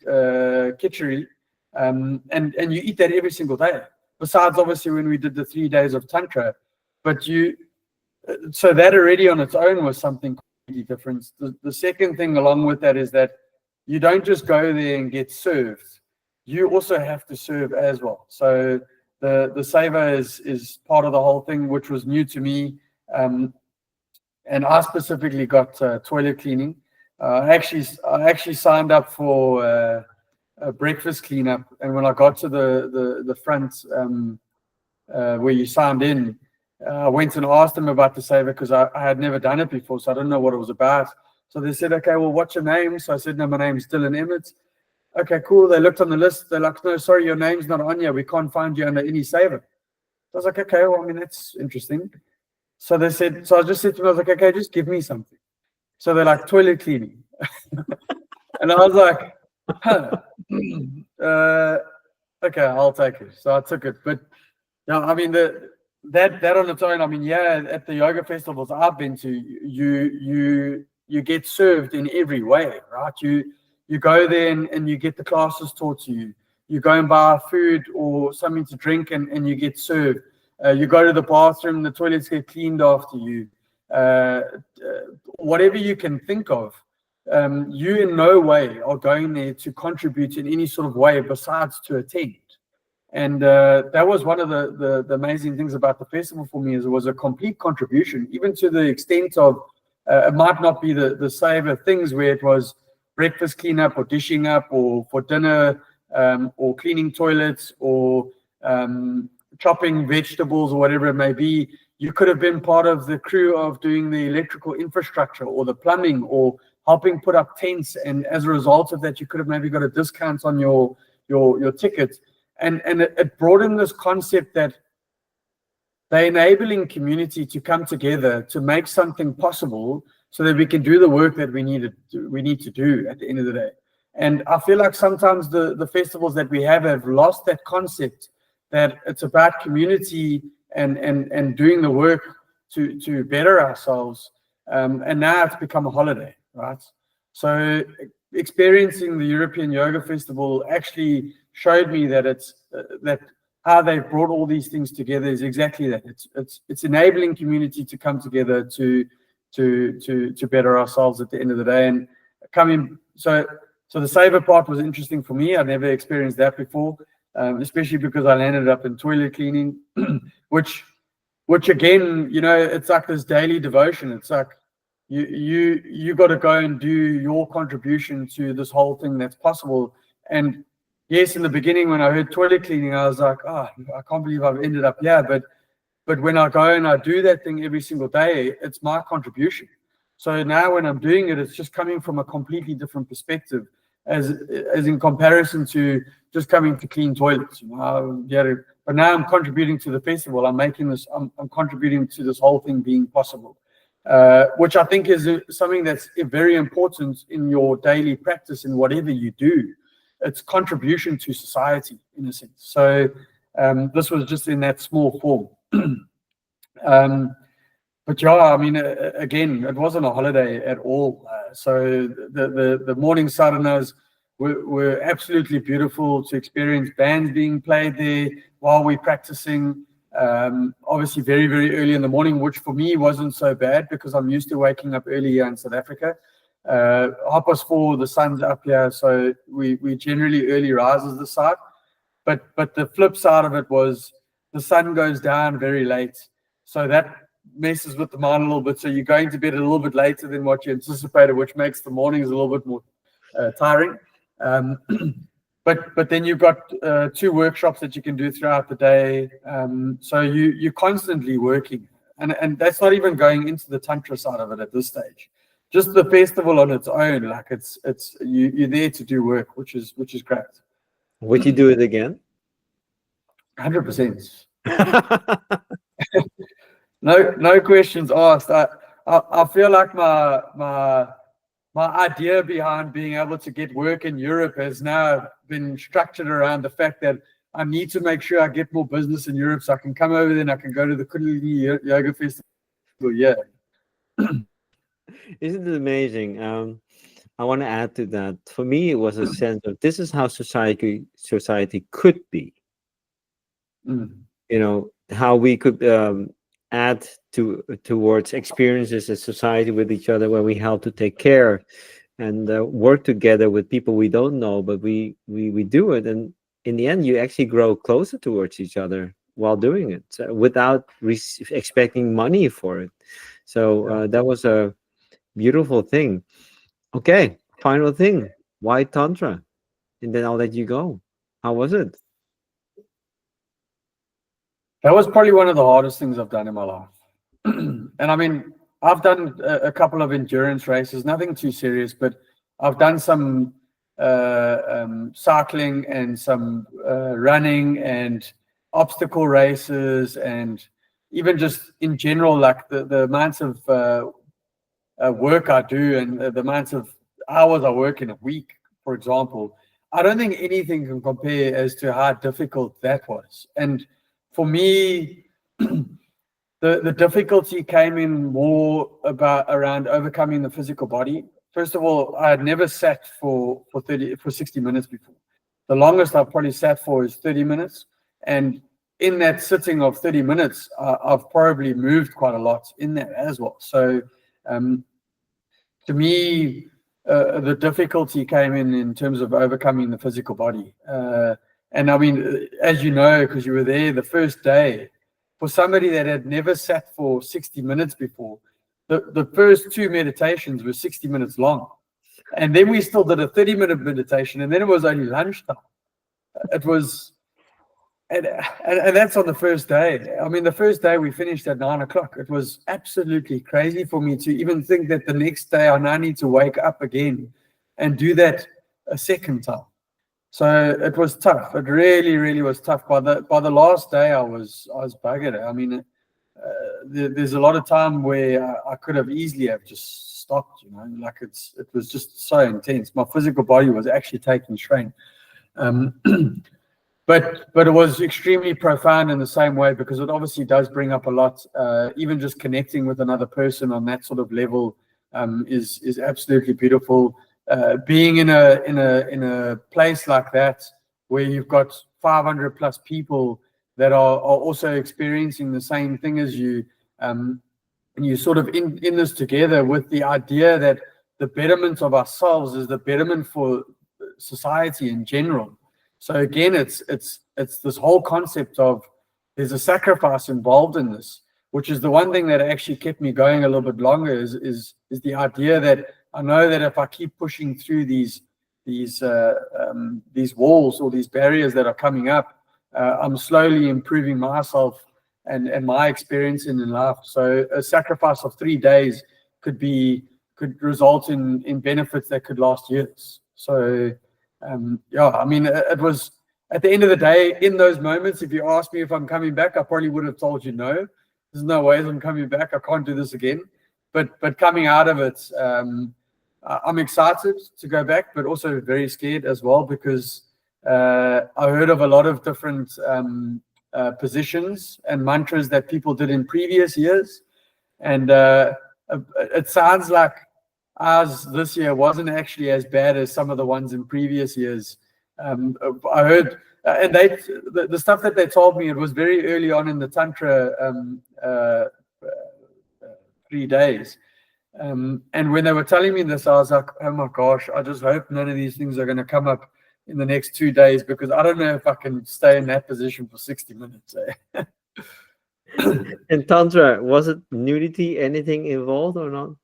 kitchery, and you eat that every single day. Besides, obviously, when we did the 3 days of tantra, but so that already on its own was something completely different. The second thing along with that is that you don't just go there and get served. You also have to serve as well. So the seva is part of the whole thing, which was new to me. And I specifically got toilet cleaning. I actually signed up for a breakfast cleanup, and when I got to the front where you signed in, I went and asked them about the seva because I had never done it before, so I didn't know what it was about. So they said, okay, well, what's your name? So I said, no, my name's Dylan Emmet. Okay, cool. They looked on the list. They're like, no, sorry, your name's not on here. We can't find you under any seva. I was like, okay, well, I mean, that's interesting. So I just said to them, I was like, okay, just give me something. So they're like, toilet cleaning. And I was like, okay, I'll take it. So I took it. But yeah, I mean, that on its own, I mean, yeah, at the yoga festivals I've been to, you get served in every way, right? You go there and you get the classes taught to you. You go and buy food or something to drink and you get served. You go to the bathroom, the toilets get cleaned after you. Whatever you can think of, you in no way are going there to contribute in any sort of way besides to attend. And that was one of the amazing things about the festival for me, is it was a complete contribution, even to the extent of it might not be the saver things where it was breakfast cleanup or dishing up or for dinner or cleaning toilets or chopping vegetables or whatever it may be. You could have been part of the crew of doing the electrical infrastructure or the plumbing or helping put up tents, and as a result of that, you could have maybe got a discount on your ticket. And it brought in this concept that they're enabling community to come together to make something possible so that we can do the work that we need to do at the end of the day. And I feel like sometimes the festivals that we have lost that concept, that it's about community and doing the work to better ourselves. And now it's become a holiday, right? So experiencing the European Yoga Festival actually showed me that that how they brought all these things together is exactly that. It's enabling community to come together to better ourselves at the end of the day. And so the saver part was interesting for me. I never experienced that before, especially because I landed up in toilet cleaning, which again, you know, it's like this daily devotion. It's like you got to go and do your contribution to this whole thing that's possible. And yes, in the beginning when I heard toilet cleaning, I was like, oh, I can't believe I've ended up here. But when I go and I do that thing every single day, it's my contribution. So now when I'm doing it, it's just coming from a completely different perspective, as in comparison to just coming to clean toilets. You know, but now I'm contributing to the festival. I'm contributing to this whole thing being possible, which I think is something that's very important in your daily practice in whatever you do. It's contribution to society in a sense. So this was just in that small form. But yeah, I mean, again, it wasn't a holiday at all. So the morning sadhanas were absolutely beautiful to experience bands being played there while we're practicing. Obviously very, very early in the morning, which for me wasn't so bad because I'm used to waking up early here in South Africa. 4:30, the sun's up here, so we generally early risers this side. But the flip side of it was the sun goes down very late, so that messes with the mind a little bit. So you're going to bed a little bit later than what you anticipated, which makes the mornings a little bit more tiring. But then you've got 2 workshops that you can do throughout the day. So you're constantly working, and that's not even going into the tantra side of it at this stage. Just the festival on its own, like you're there to do work, which is great. Would you do it again? 100%. No questions asked. I feel like my idea behind being able to get work in Europe has now been structured around the fact that I need to make sure I get more business in Europe so I can come over there and I can go to the Kundalini Yoga Festival. Yeah. Isn't it amazing? I want to add to that. For me, it was a sense of this is how society could be. You know, how we could add towards experiences as society with each other, where we help to take care and work together with people we don't know, but we do it, and in the end, you actually grow closer towards each other while doing it, without expecting money for it. So that was a beautiful thing. Okay, final thing. Why Tantra? And then I'll let you go. How was it? That was probably one of the hardest things I've done in my life. And I mean, I've done a couple of endurance races, nothing too serious, but I've done some cycling and some running and obstacle races, and even just in general, like the amounts of work I do and the amounts of hours I work in a week, for example. I don't think anything can compare as to how difficult that was. And for me, the difficulty came in more around overcoming the physical body. First of all, I had never sat for 60 minutes before. The longest I've probably sat for is 30 minutes. And in that sitting of 30 minutes, I've probably moved quite a lot in that as well. So to me, the difficulty came in terms of overcoming the physical body. And I mean, as you know, because you were there the first day, for somebody that had never sat for 60 minutes before, the first 2 meditations were 60 minutes long. And then we still did a 30-minute meditation, and then it was only lunchtime. It was, and that's on the first day. I mean, the first day we finished at 9 o'clock. It was absolutely crazy for me to even think that the next day I now need to wake up again and do that a second time. So it was tough. It really, really was tough. By the last day, I was buggered. I mean, there's a lot of time where I could have easily have just stopped. You know, like it was just so intense. My physical body was actually taking strain. But it was extremely profound in the same way, because it obviously does bring up a lot. Even just connecting with another person on that sort of level is absolutely beautiful. Being in a place like that where you've got 500 plus people that are also experiencing the same thing as you, and you sort of in this together with the idea that the betterment of ourselves is the betterment for society in general. So again, it's this whole concept of there's a sacrifice involved in this, which is the one thing that actually kept me going a little bit longer. Is the idea that I know that if I keep pushing through these walls or these barriers that are coming up, I'm slowly improving myself and my experience in life. So a sacrifice of 3 days could result in benefits that could last years. So yeah, I mean, it was at the end of the day, in those moments, if you asked me if I'm coming back, I probably would have told you no. There's no ways I'm coming back. I can't do this again. But coming out of it, I'm excited to go back, but also very scared as well, because I heard of a lot of different positions and mantras that people did in previous years. And it sounds like ours this year wasn't actually as bad as some of the ones in previous years. I heard and the stuff that they told me, it was very early on in the Tantra 3 days. And when they were telling me this, I was like, oh my gosh, I just hope none of these things are going to come up in the next 2 days, because I don't know if I can stay in that position for 60 minutes. And Tantra, was it nudity, anything involved or not?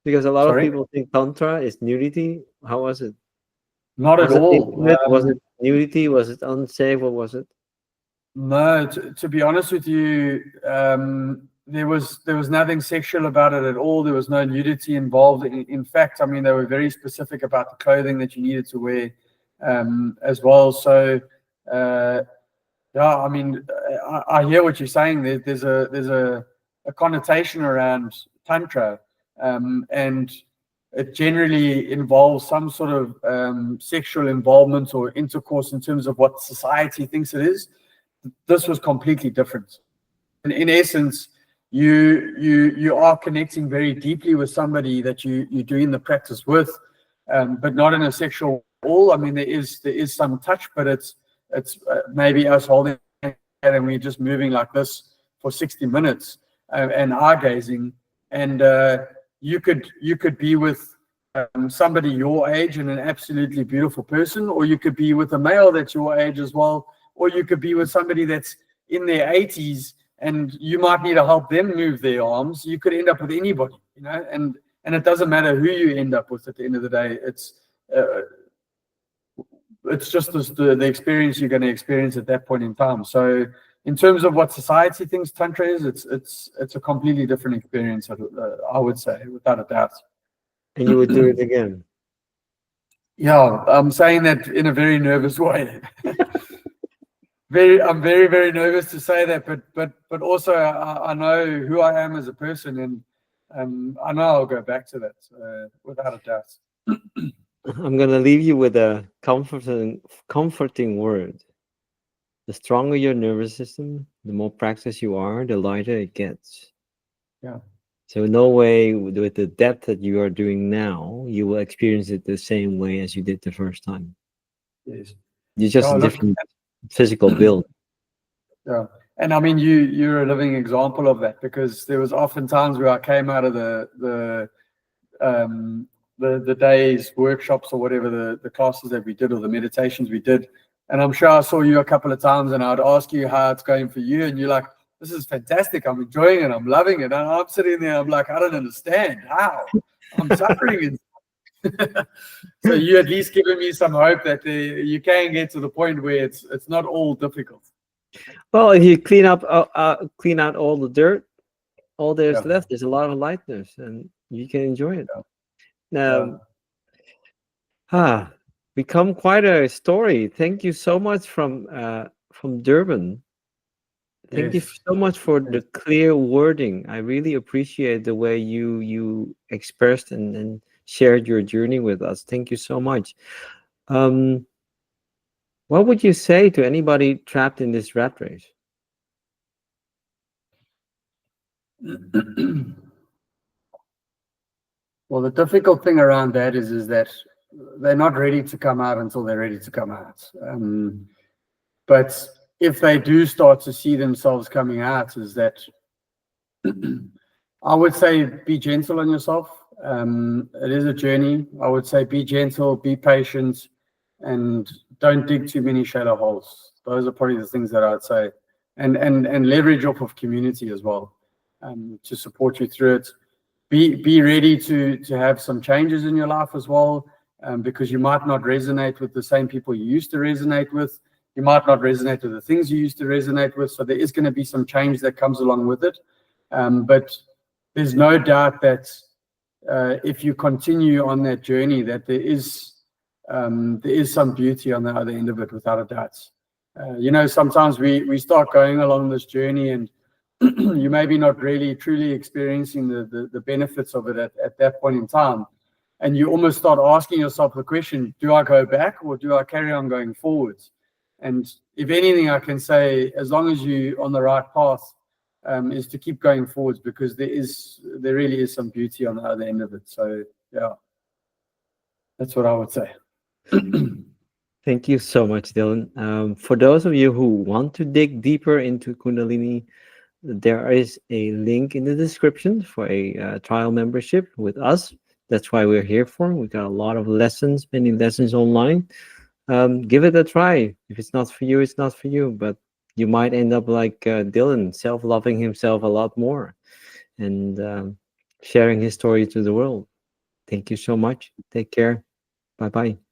Because a lot of Sorry? people think Tantra is nudity. How was it? Not at Was it all. intimate? Was it nudity? Was it unsafe? What was it? No, to be honest with you, there was nothing sexual about it at all. There was no nudity involved. In fact, I mean, they were very specific about the clothing that you needed to wear as well. So, yeah, I mean, I hear what you're saying. There's a connotation around Tantra, and it generally involves some sort of sexual involvement or intercourse in terms of what society thinks it is. This was completely different. And in essence, you are connecting very deeply with somebody that you're doing the practice with, but not in a sexual way. I mean, there is some touch, but it's maybe us holding and we're just moving like this for 60 minutes and eye gazing, and you could be with somebody your age and an absolutely beautiful person, or you could be with a male that's your age as well, or you could be with somebody that's in their 80s and you might need to help them move their arms. You could end up with anybody, and it doesn't matter who you end up with at the end of the day. It's just the experience you're going to experience at that point in time. So in terms of what society thinks Tantra is, it's a completely different experience, I would say, without a doubt. And you would do it again? Yeah, I'm saying that in a very nervous way. I'm very, very nervous to say that, but also I know who I am as a person, and I know I'll go back to that without a doubt. I'm going to leave you with a comforting word. The stronger your nervous system, the more practice you are, the lighter it gets. Yeah. So no way with the depth that you are doing now, you will experience it the same way as you did the first time. Yes. You're just a different physical build. Yeah. And I mean, you're a living example of that, because there was often times where I came out of the days, workshops or whatever, the classes that we did or the meditations we did, and I'm sure I saw you a couple of times and I'd ask you how it's going for you, and you're like, this is fantastic, I'm enjoying it, I'm loving it, and I'm sitting there, I'm like, I don't understand how I'm suffering. So you at least giving me some hope that you can get to the point where it's not all difficult. Well, if you clean out all the dirt, all there's left is a lot of lightness, and you can enjoy it. Become quite a story. Thank you so much from Durban. Thank you so much for the clear wording. I really appreciate the way you expressed and shared your journey with us. Thank you so much. What would you say to anybody trapped in this rat race? Well, the difficult thing around that is that they're not ready to come out until they're ready to come out. But if they do start to see themselves coming out, is that I would say be gentle on yourself. It is a journey. I would say be gentle, be patient, and don't dig too many shallow holes. Those are probably the things that I'd say, and leverage off of community as well, to support you through it. Be ready to have some changes in your life as well, because you might not resonate with the same people you used to resonate with. You might not resonate with the things you used to resonate with. So there is going to be some change that comes along with it. But there's no doubt that if you continue on that journey, that there is some beauty on the other end of it, without a doubt. Sometimes we start going along this journey and you may be not really truly experiencing the benefits of it at that point in time. And you almost start asking yourself the question, do I go back or do I carry on going forwards? And if anything, I can say, as long as you're on the right path, is to keep going forwards, because there really is some beauty on the other end of it. So yeah, that's what I would say. Thank you so much, Dylan. For those of you who want to dig deeper into Kundalini, there is a link in the description for a trial membership with us. That's why we're here for. We got a lot of lessons, many lessons online. Give it a try. If it's not for you, it's not for you. But you might end up like Dylan, self-loving himself a lot more and sharing his story to the world. Thank you so much. Take care. Bye bye.